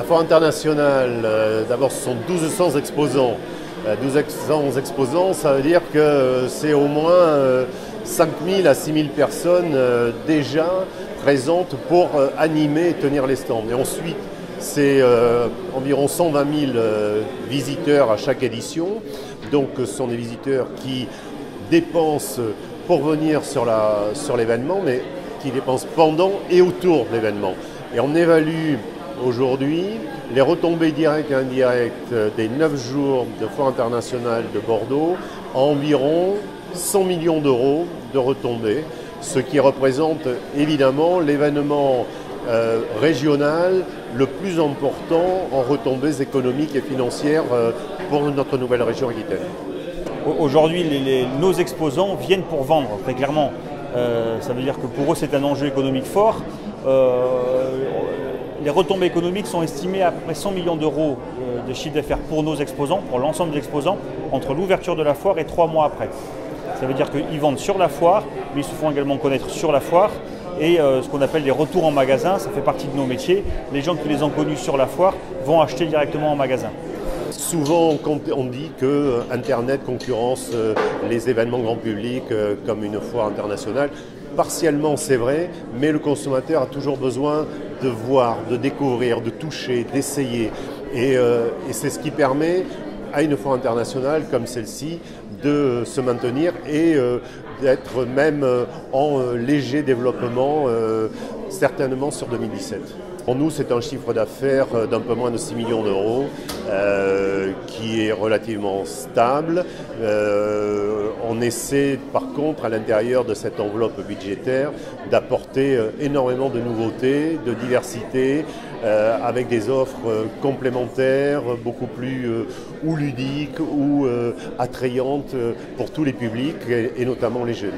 La foire internationale, d'abord ce sont 1200 exposants. 1200 exposants, ça veut dire que c'est au moins 5000 à 6000 personnes déjà présentes pour animer et tenir les stands. Et ensuite, c'est environ 120 000 visiteurs à chaque édition. Donc ce sont des visiteurs qui dépensent pour venir sur l'événement, mais qui dépensent pendant et autour de l'événement. Et on évalue aujourd'hui les retombées directes et indirectes des 9 jours de foire internationale de Bordeaux à environ 100 millions d'euros de retombées, ce qui représente évidemment l'événement régional le plus important en retombées économiques et financières pour notre nouvelle région Aquitaine. Aujourd'hui, nos exposants viennent pour vendre, très clairement. Ça veut dire que pour eux, c'est un enjeu économique fort. Les retombées économiques sont estimées à près 100 millions d'euros de chiffre d'affaires pour nos exposants, pour l'ensemble des exposants, entre l'ouverture de la foire et 3 mois après. Ça veut dire qu'ils vendent sur la foire, mais ils se font également connaître sur la foire. Et ce qu'on appelle les retours en magasin, ça fait partie de nos métiers. Les gens qui les ont connus sur la foire vont acheter directement en magasin. Souvent, on dit que Internet concurrence les événements grand public comme une foire internationale. Partiellement, c'est vrai, mais le consommateur a toujours besoin de voir, de découvrir, de toucher, d'essayer. Et c'est ce qui permet à une foire internationale comme celle-ci de se maintenir et d'être même en léger développement, certainement sur 2017. Pour nous, c'est un chiffre d'affaires d'un peu moins de 6 millions d'euros qui est relativement stable. On essaie par contre à l'intérieur de cette enveloppe budgétaire d'apporter énormément de nouveautés, de diversité, avec des offres complémentaires, beaucoup plus ou ludiques ou attrayantes pour tous les publics et notamment les jeunes.